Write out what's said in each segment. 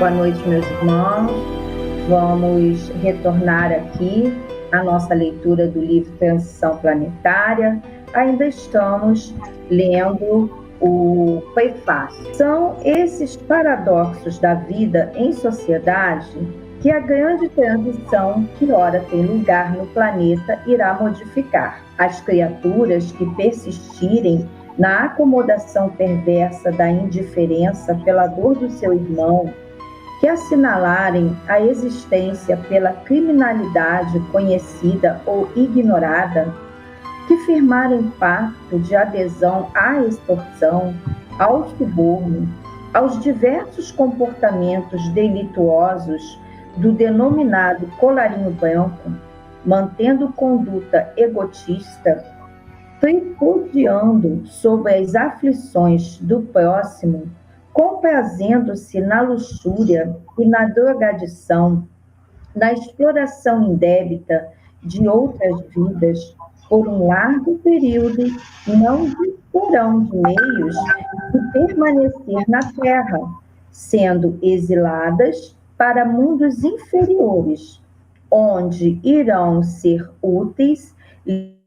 Boa noite, meus irmãos. Vamos retornar aqui à nossa leitura do livro Transição Planetária. Ainda estamos lendo o prefácio. São esses paradoxos da vida em sociedade que a grande transição que ora tem lugar no planeta irá modificar. As criaturas que persistirem na acomodação perversa da indiferença pela dor do seu irmão, que assinalarem a existência pela criminalidade conhecida ou ignorada, que firmarem pacto de adesão à extorsão, ao suborno, aos diversos comportamentos delituosos do denominado colarinho branco, mantendo conduta egotista, tripudiando sobre as aflições do próximo, comprazendo-se na luxúria e na drogadição, na exploração indébita de outras vidas, por um largo período, não disporão de meios de permanecer na Terra, sendo exiladas para mundos inferiores, onde irão ser úteis,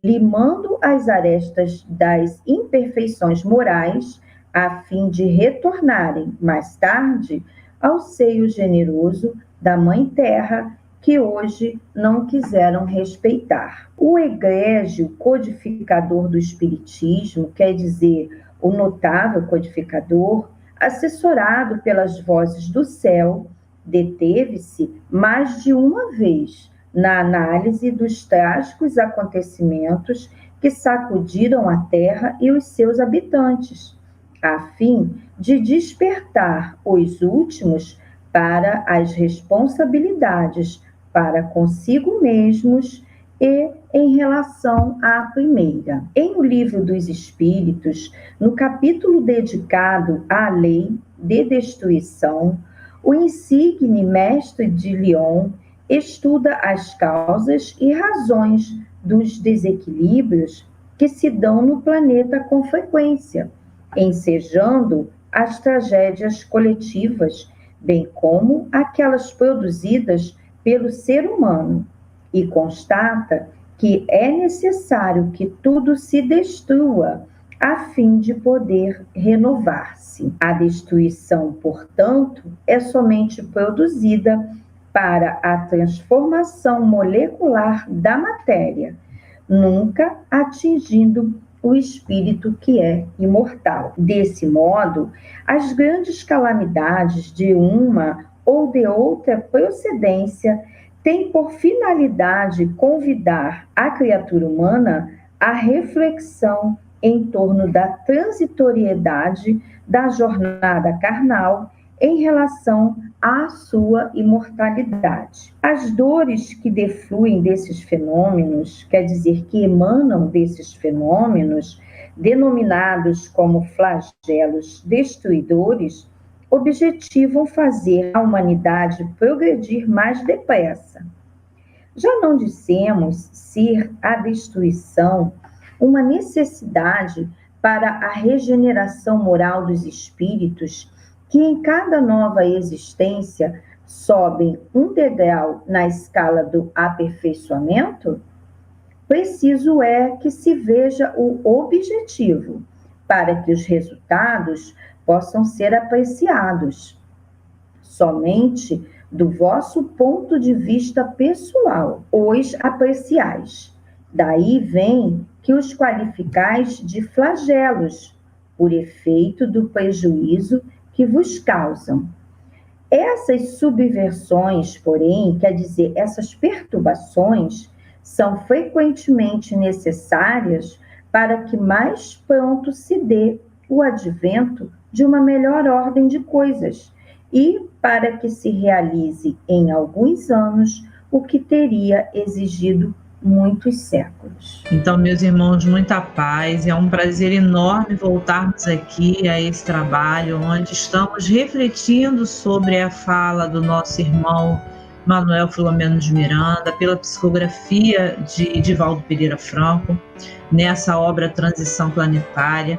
limando as arestas das imperfeições morais, a fim de retornarem, mais tarde, ao seio generoso da Mãe Terra, que hoje não quiseram respeitar. O egrégio codificador do Espiritismo, quer dizer, o notável codificador, assessorado pelas vozes do céu, deteve-se mais de uma vez na análise dos trágicos acontecimentos que sacudiram a Terra e os seus habitantes, a fim de despertar os últimos para as responsabilidades para consigo mesmos e em relação à primeira. Em O Livro dos Espíritos, no capítulo dedicado à lei de destruição, o insigne mestre de Lyon estuda as causas e razões dos desequilíbrios que se dão no planeta com frequência, ensejando as tragédias coletivas, bem como aquelas produzidas pelo ser humano, e constata que é necessário que tudo se destrua a fim de poder renovar-se. A destruição, portanto, é somente produzida para a transformação molecular da matéria, nunca atingindo o espírito que é imortal. Desse modo, as grandes calamidades de uma ou de outra procedência têm por finalidade convidar a criatura humana à reflexão em torno da transitoriedade da jornada carnal em relação à sua imortalidade. As dores que defluem desses fenômenos, quer dizer, que emanam desses fenômenos, denominados como flagelos destruidores, objetivam fazer a humanidade progredir mais depressa. Já não dissemos ser a destruição uma necessidade para a regeneração moral dos espíritos, que em cada nova existência sobem um degrau na escala do aperfeiçoamento? Preciso é que se veja o objetivo, para que os resultados possam ser apreciados. Somente do vosso ponto de vista pessoal os apreciais. Daí vem que os qualificais de flagelos, por efeito do prejuízo que vos causam. Essas subversões, porém, quer dizer, essas perturbações, são frequentemente necessárias para que mais pronto se dê o advento de uma melhor ordem de coisas e para que se realize em alguns anos o que teria exigido muitos séculos. Então, meus irmãos, muita paz. É um prazer enorme voltarmos aqui a esse trabalho, onde estamos refletindo sobre a fala do nosso irmão Manuel Filomeno de Miranda, pela psicografia de Divaldo Pereira Franco, nessa obra Transição Planetária.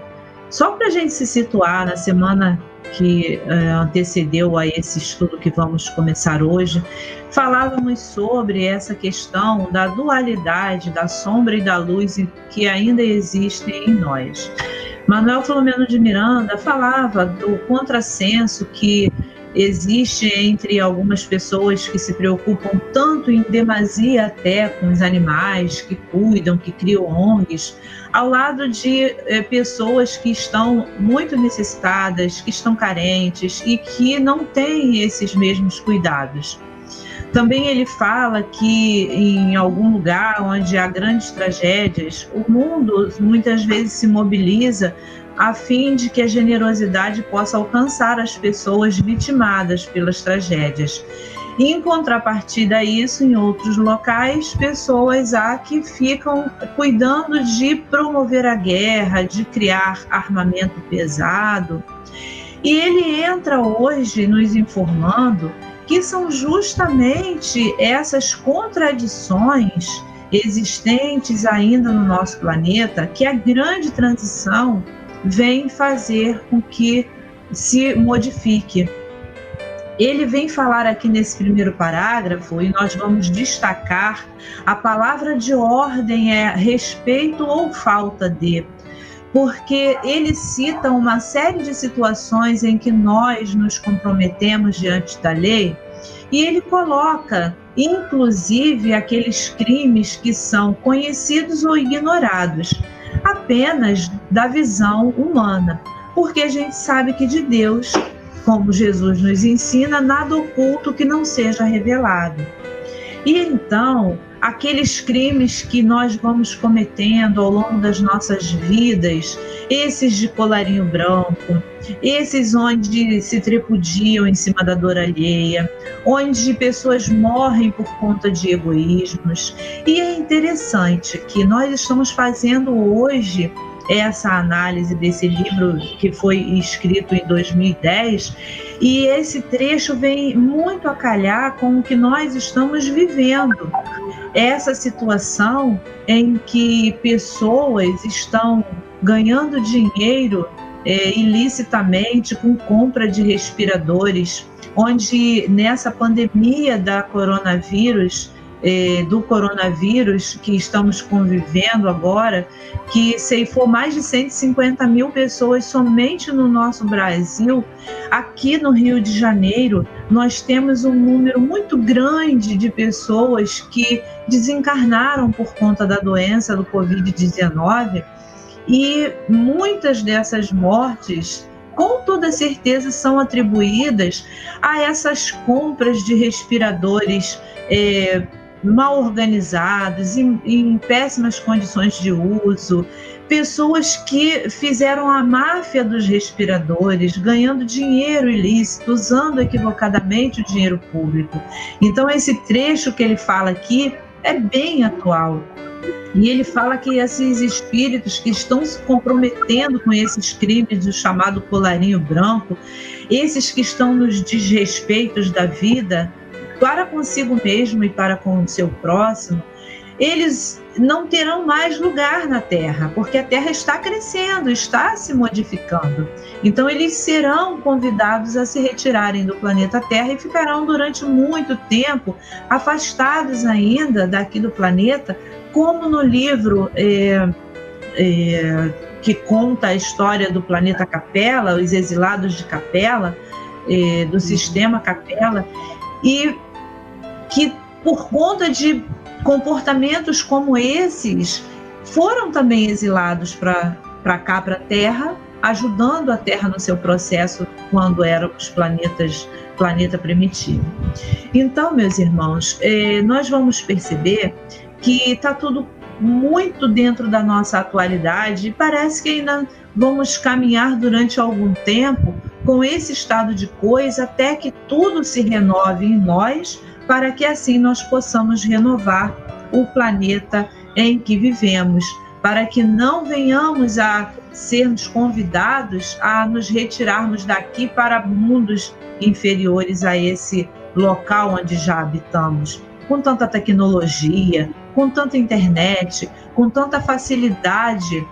Só para a gente se situar, na semana que antecedeu a esse estudo que vamos começar hoje, falávamos sobre essa questão da dualidade, da sombra e da luz que ainda existem em nós. Manuel Filomeno de Miranda falava do contrassenso que existe entre algumas pessoas que se preocupam tanto em demasia até com os animais, que cuidam, que criam ONGs, ao lado de pessoas que estão muito necessitadas, que estão carentes e que não têm esses mesmos cuidados. Também ele fala que em algum lugar onde há grandes tragédias, o mundo muitas vezes se mobiliza a fim de que a generosidade possa alcançar as pessoas vitimadas pelas tragédias. E, em contrapartida a isso, em outros locais, pessoas há que ficam cuidando de promover a guerra, de criar armamento pesado. E ele entra hoje nos informando que são justamente essas contradições existentes ainda no nosso planeta que a grande transição vem fazer com que se modifique. Ele vem falar aqui nesse primeiro parágrafo, e nós vamos destacar, a palavra de ordem é respeito ou falta de, porque ele cita uma série de situações em que nós nos comprometemos diante da lei, e ele coloca, inclusive, aqueles crimes que são conhecidos ou ignorados, apenas da visão humana, porque a gente sabe que de Deus, como Jesus nos ensina, nada oculto que não seja revelado. E então, aqueles crimes que nós vamos cometendo ao longo das nossas vidas, esses de colarinho branco, esses onde se tripudiam em cima da dor alheia, onde pessoas morrem por conta de egoísmos. E é interessante que nós estamos fazendo hoje essa análise desse livro que foi escrito em 2010, e esse trecho vem muito a calhar com o que nós estamos vivendo. Essa situação em que pessoas estão ganhando dinheiro ilicitamente com compra de respiradores, onde nessa pandemia do coronavírus que estamos convivendo agora, que ceifou mais de 150 mil pessoas somente no nosso Brasil, aqui no Rio de Janeiro, nós temos um número muito grande de pessoas que desencarnaram por conta da doença do Covid-19, e muitas dessas mortes, com toda certeza, são atribuídas a essas compras de respiradores mal organizados, em péssimas condições de uso, pessoas que fizeram a máfia dos respiradores, ganhando dinheiro ilícito, usando equivocadamente o dinheiro público. Então, esse trecho que ele fala aqui é bem atual. E ele fala que esses espíritos que estão se comprometendo com esses crimes do chamado colarinho branco, esses que estão nos desrespeitos da vida, para consigo mesmo e para com o seu próximo, eles não terão mais lugar na Terra, porque a Terra está crescendo, está se modificando. Então, eles serão convidados a se retirarem do planeta Terra e ficarão durante muito tempo afastados ainda daqui do planeta, como no livro que conta a história do planeta Capela, os exilados de Capela, do sistema Capela, e que por conta de comportamentos como esses foram também exilados para cá, para a Terra, ajudando a Terra no seu processo quando eram os planeta primitivo. Então, meus irmãos, nós vamos perceber que está tudo muito dentro da nossa atualidade, e parece que ainda vamos caminhar durante algum tempo com esse estado de coisa até que tudo se renove em nós, para que assim nós possamos renovar o planeta em que vivemos, para que não venhamos a sermos convidados a nos retirarmos daqui para mundos inferiores a esse local onde já habitamos, com tanta tecnologia, com tanta internet, com tanta facilidade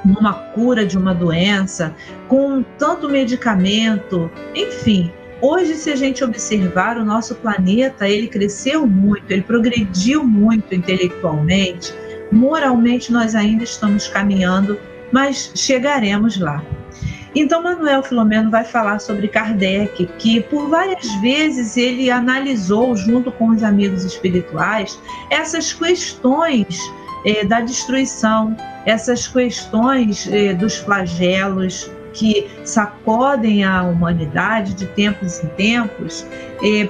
numa cura de uma doença, com tanto medicamento, enfim. Hoje, se a gente observar o nosso planeta, ele cresceu muito, ele progrediu muito intelectualmente, moralmente nós ainda estamos caminhando, mas chegaremos lá. Então, Manuel Filomeno vai falar sobre Kardec, que por várias vezes ele analisou, junto com os amigos espirituais, essas questões da destruição, essas questões dos flagelos que sacodem a humanidade de tempos em tempos,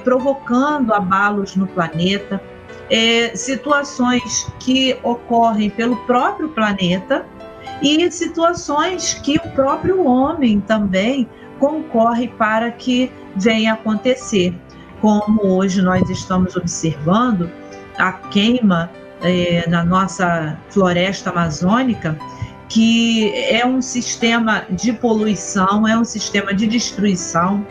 provocando abalos no planeta, situações que ocorrem pelo próprio planeta, e situações que o próprio homem também concorre para que venha a acontecer. Como hoje nós estamos observando a queima na nossa floresta amazônica, que é um sistema de poluição, é um sistema de destruição,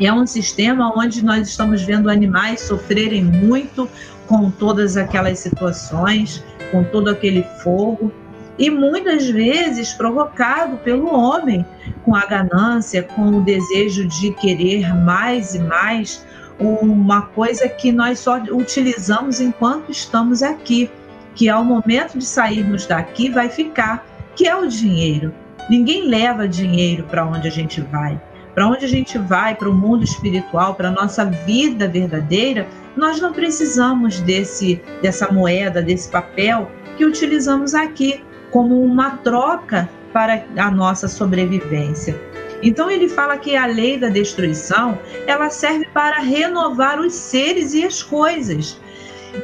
é um sistema onde nós estamos vendo animais sofrerem muito com todas aquelas situações, com todo aquele fogo, e muitas vezes provocado pelo homem, com a ganância, com o desejo de querer mais e mais, uma coisa que nós só utilizamos enquanto estamos aqui, que ao momento de sairmos daqui vai ficar, que é o dinheiro. Ninguém leva dinheiro para onde a gente vai. Para onde a gente vai, para o mundo espiritual, para a nossa vida verdadeira, nós não precisamos dessa moeda, desse papel que utilizamos aqui como uma troca para a nossa sobrevivência. Então ele fala que a lei da destruição, ela serve para renovar os seres e as coisas.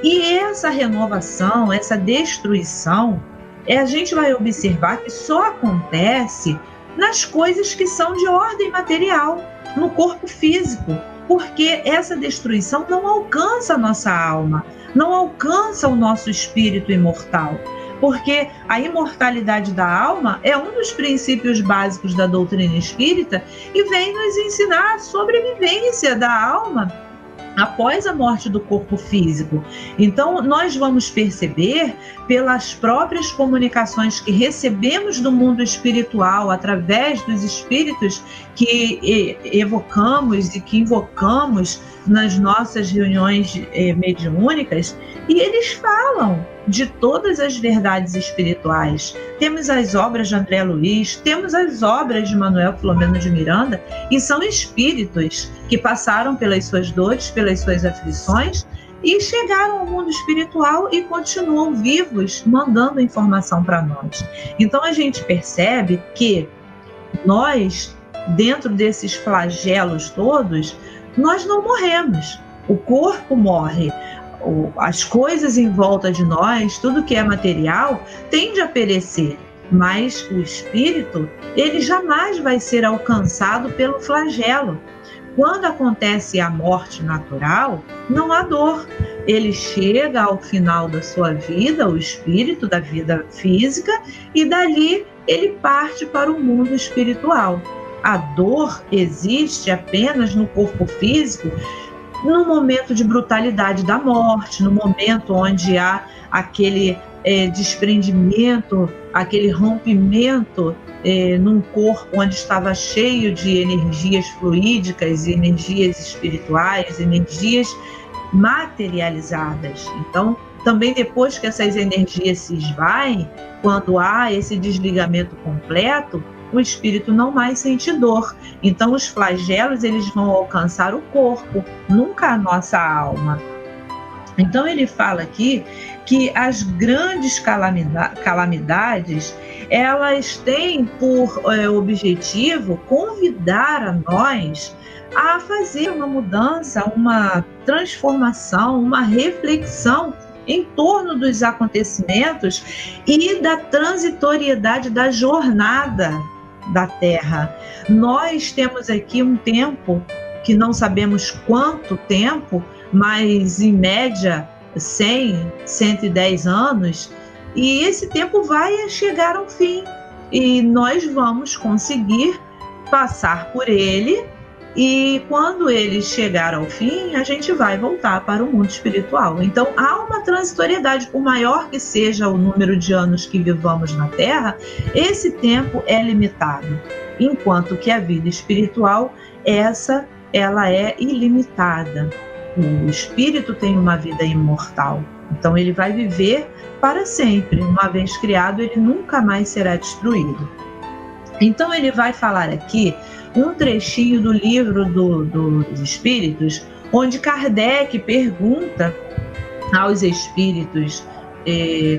E essa renovação, essa destruição, a gente vai observar que só acontece nas coisas que são de ordem material, no corpo físico, porque essa destruição não alcança a nossa alma, não alcança o nosso espírito imortal. Porque a imortalidade da alma é um dos princípios básicos da doutrina espírita e vem nos ensinar a sobrevivência da alma após a morte do corpo físico. Então, nós vamos perceber pelas próprias comunicações que recebemos do mundo espiritual, através dos espíritos que evocamos e que invocamos nas nossas reuniões mediúnicas, e eles falam de todas as verdades espirituais. Temos as obras de André Luiz, temos as obras de Manuel Filomeno de Miranda, e são espíritos que passaram pelas suas dores, pelas suas aflições, e chegaram ao mundo espiritual e continuam vivos, mandando informação para nós. Então a gente percebe que nós, dentro desses flagelos todos, nós não morremos. O corpo morre, as coisas em volta de nós, tudo que é material, tende a perecer, mas o espírito, ele jamais vai ser alcançado pelo flagelo. Quando acontece a morte natural, não há dor. Ele chega ao final da sua vida, o espírito da vida física, e dali ele parte para o mundo espiritual. A dor existe apenas no corpo físico, no momento de brutalidade da morte, no momento onde há aquele desprendimento, aquele rompimento num corpo onde estava cheio de energias fluídicas, energias espirituais, energias materializadas. Então, também depois que essas energias se esvaem, quando há esse desligamento completo, o espírito não mais sente dor. Então, os flagelos, eles vão alcançar o corpo, nunca a nossa alma. Então, ele fala aqui que as grandes calamidades, elas têm por objetivo convidar a nós a fazer uma mudança, uma transformação, uma reflexão em torno dos acontecimentos e da transitoriedade da jornada da Terra. Nós temos aqui um tempo que não sabemos quanto tempo, mas em média 100, 110 anos, e esse tempo vai chegar ao fim e nós vamos conseguir passar por ele e quando ele chegar ao fim, a gente vai voltar para o mundo espiritual. Então, há uma transitoriedade, por maior que seja o número de anos que vivamos na Terra, esse tempo é limitado, enquanto que a vida espiritual, ela é ilimitada. O espírito tem uma vida imortal, então ele vai viver para sempre. Uma vez criado, ele nunca mais será destruído. Então ele vai falar aqui um trechinho do livro dos Espíritos, onde Kardec pergunta aos espíritos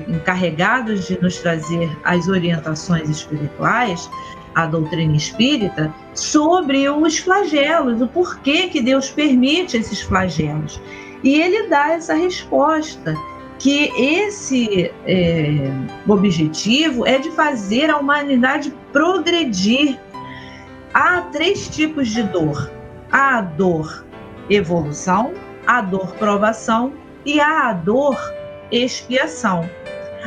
encarregados de nos trazer as orientações espirituais, a doutrina espírita, sobre os flagelos, o porquê que Deus permite esses flagelos. E ele dá essa resposta, que esse objetivo é de fazer a humanidade progredir. Há 3 tipos de dor: há a dor evolução, a dor provação e há a dor expiação.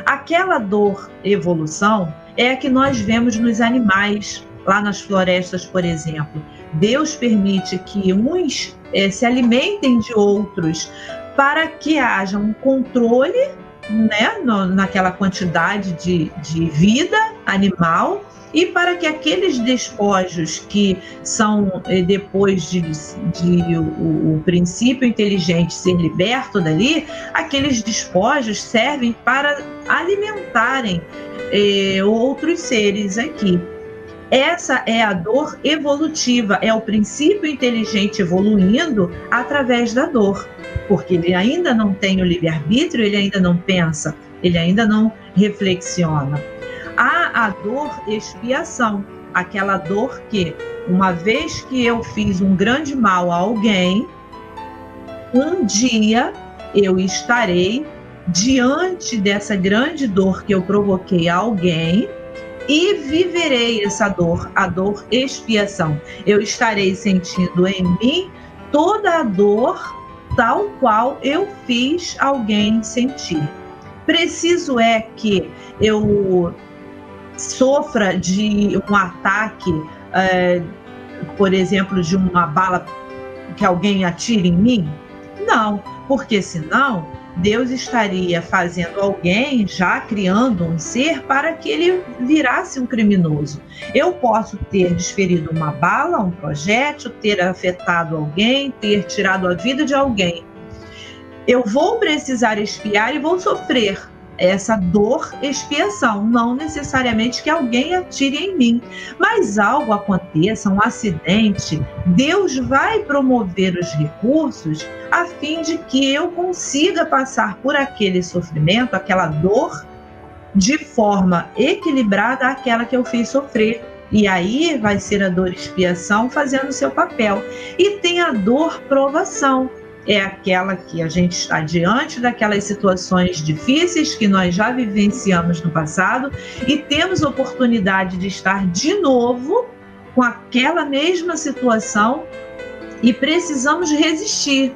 Aquela dor evolução é a que nós vemos nos animais, lá nas florestas, por exemplo. Deus permite que uns se alimentem de outros para que haja um controle, né, naquela quantidade de vida animal, e para que aqueles despojos que são, depois de o princípio inteligente ser liberto dali, aqueles despojos servem para alimentarem outros seres aqui. Essa é a dor evolutiva, é o princípio inteligente evoluindo através da dor, porque ele ainda não tem o livre-arbítrio, ele ainda não pensa, ele ainda não reflexiona. Há a dor expiação, aquela dor que, uma vez que eu fiz um grande mal a alguém, um dia eu estarei diante dessa grande dor que eu provoquei a alguém e viverei essa dor, a dor expiação. Eu estarei sentindo em mim toda a dor tal qual eu fiz alguém sentir. Preciso é que eu sofra de um ataque, por exemplo, de uma bala que alguém atire em mim? Não, porque senão Deus estaria fazendo alguém, já criando um ser para que ele virasse um criminoso. Eu posso ter desferido uma bala, um projétil, ter afetado alguém, ter tirado a vida de alguém. Eu vou precisar expiar e vou sofrer essa dor expiação, não necessariamente que alguém atire em mim, mas algo aconteça, um acidente, Deus vai promover os recursos a fim de que eu consiga passar por aquele sofrimento, aquela dor, de forma equilibrada àquela que eu fiz sofrer. E aí vai ser a dor expiação fazendo o seu papel. E tem a dor provação, é aquela que a gente está diante daquelas situações difíceis que nós já vivenciamos no passado e temos oportunidade de estar de novo com aquela mesma situação e precisamos resistir.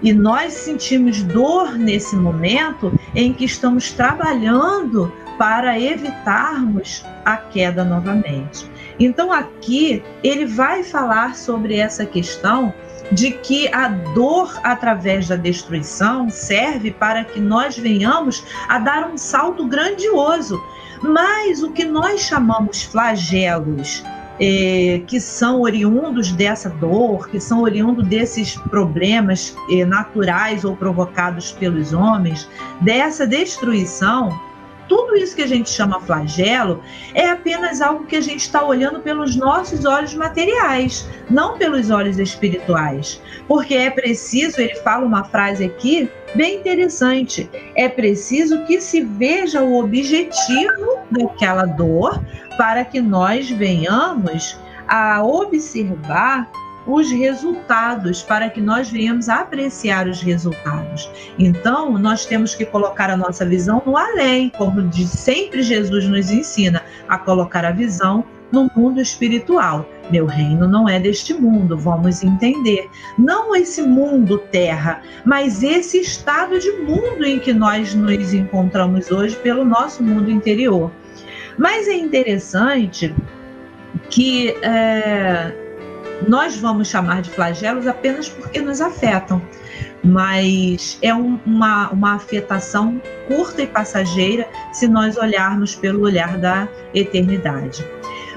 E nós sentimos dor nesse momento em que estamos trabalhando para evitarmos a queda novamente. Então aqui ele vai falar sobre essa questão de que a dor através da destruição serve para que nós venhamos a dar um salto grandioso. Mas o que nós chamamos flagelos, que são oriundos dessa dor, que são oriundos desses problemas naturais ou provocados pelos homens, dessa destruição, tudo isso que a gente chama flagelo é apenas algo que a gente está olhando pelos nossos olhos materiais, não pelos olhos espirituais. Porque é preciso, ele fala uma frase aqui bem interessante, é preciso que se veja o objetivo daquela dor para que nós venhamos a observar os resultados, para que nós venhamos a apreciar os resultados. Então, nós temos que colocar a nossa visão no além, como sempre Jesus nos ensina, a colocar a visão no mundo espiritual. Meu reino não é deste mundo, vamos entender. Não esse mundo terra, mas esse estado de mundo em que nós nos encontramos hoje pelo nosso mundo interior. Mas é interessante que nós vamos chamar de flagelos apenas porque nos afetam, mas é uma afetação curta e passageira se nós olharmos pelo olhar da eternidade.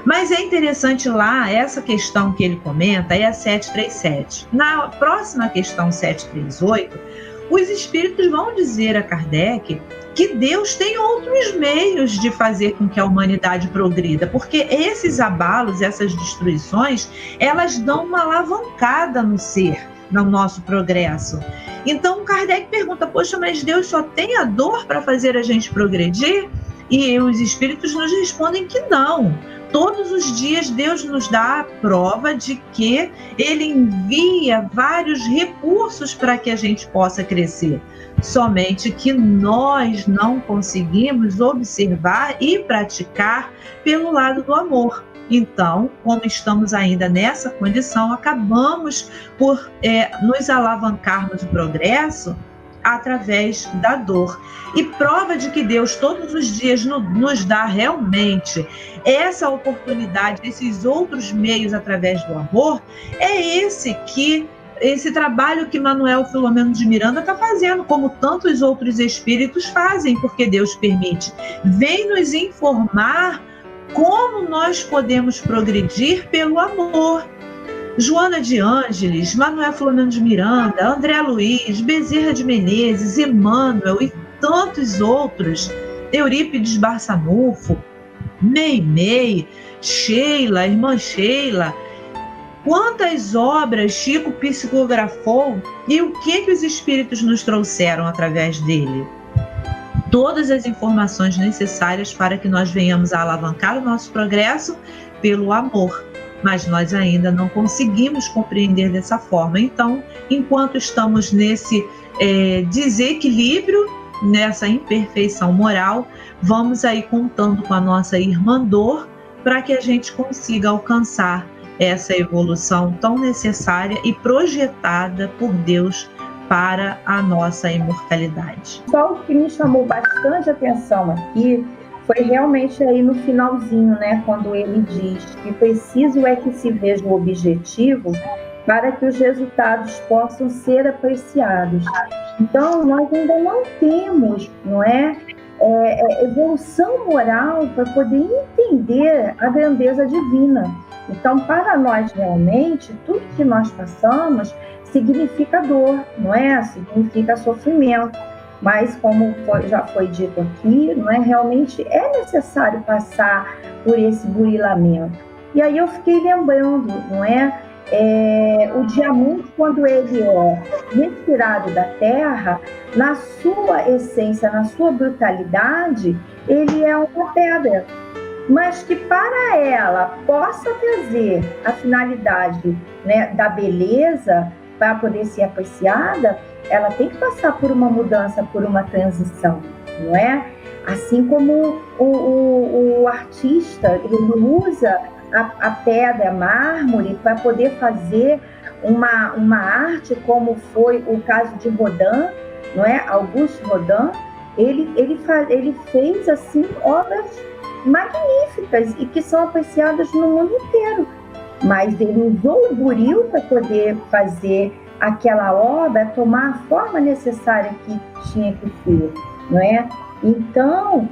Mas é interessante lá, essa questão que ele comenta é a 737. Na próxima questão 738, os espíritos vão dizer a Kardec que Deus tem outros meios de fazer com que a humanidade progrida, porque esses abalos, essas destruições, elas dão uma alavancada no ser, no nosso progresso. Então Kardec pergunta, poxa, mas Deus só tem a dor para fazer a gente progredir? E os espíritos nos respondem que não. Todos os dias Deus nos dá a prova de que Ele envia vários recursos para que a gente possa crescer. Somente que nós não conseguimos observar e praticar pelo lado do amor. Então, como estamos ainda nessa condição, acabamos por nos alavancarmos o progresso através da dor. E prova de que Deus todos os dias nos dá realmente essa oportunidade, esses outros meios através do amor, é esse trabalho que Manuel Filomeno de Miranda está fazendo, como tantos outros espíritos fazem, porque Deus permite. Vem nos informar como nós podemos progredir pelo amor. Joana de Ângeles, Manuel Filomeno de Miranda, André Luiz, Bezerra de Menezes, Emmanuel e tantos outros, Eurípides Barçanufo, Meimei, Sheila, irmã Sheila, quantas obras Chico psicografou e o que os espíritos nos trouxeram através dele? Todas as informações necessárias para que nós venhamos a alavancar o nosso progresso pelo amor. Mas nós ainda não conseguimos compreender dessa forma. Então, enquanto estamos nesse desequilíbrio, nessa imperfeição moral, vamos aí contando com a nossa irmã dor para que a gente consiga alcançar essa evolução tão necessária e projetada por Deus para a nossa imortalidade. Só o que me chamou bastante atenção aqui foi realmente aí no finalzinho, né, quando ele diz que preciso é que se veja o objetivo para que os resultados possam ser apreciados. Então, nós ainda não temos, evolução moral para poder entender a grandeza divina. Então, para nós realmente, tudo que nós passamos significa dor, significa sofrimento. Mas, como já foi dito aqui, realmente é necessário passar por esse burilamento. E aí eu fiquei lembrando, o diamante, quando ele é retirado da terra, na sua essência, na sua brutalidade, ele é uma pedra. Mas que para ela possa trazer a finalidade, da beleza, para poder ser apreciada, ela tem que passar por uma mudança, por uma transição, não é? Assim como o artista, ele usa a pedra, mármore, para poder fazer uma arte, como foi o caso de Rodin, não é? Auguste Rodin, ele fez assim obras magníficas e que são apreciadas no mundo inteiro. Mas ele usou o buril para poder fazer aquela obra tomar a forma necessária que tinha que ter, não é? Então,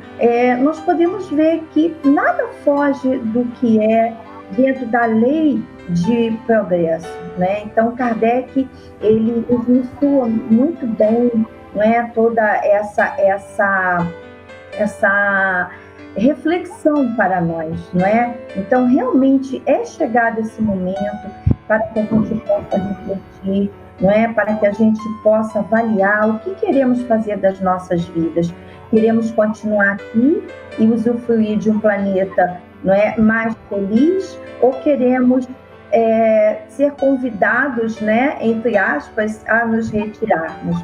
nós podemos ver que nada foge do que é dentro da lei de progresso, né? Então, Kardec, ele esmiuçou muito bem, toda essa reflexão para nós, Então, realmente é chegado esse momento para que a gente possa refletir, para que a gente possa avaliar o que queremos fazer das nossas vidas. Queremos continuar aqui e usufruir de um planeta, mais feliz, ou queremos ser convidados, entre aspas, a nos retirarmos,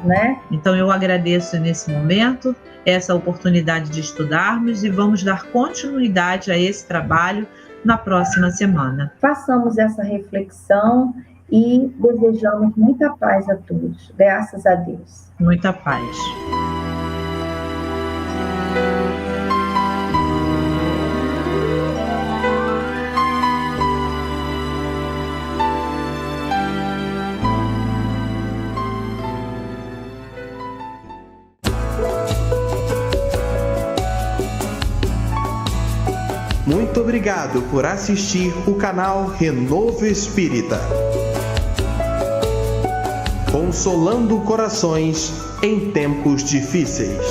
Então eu agradeço nesse momento essa oportunidade de estudarmos e vamos dar continuidade a esse trabalho na próxima semana. Façamos essa reflexão e desejamos muita paz a todos. Graças a Deus. Muita paz. Muito obrigado por assistir o canal Renovo Espírita. Consolando corações em tempos difíceis.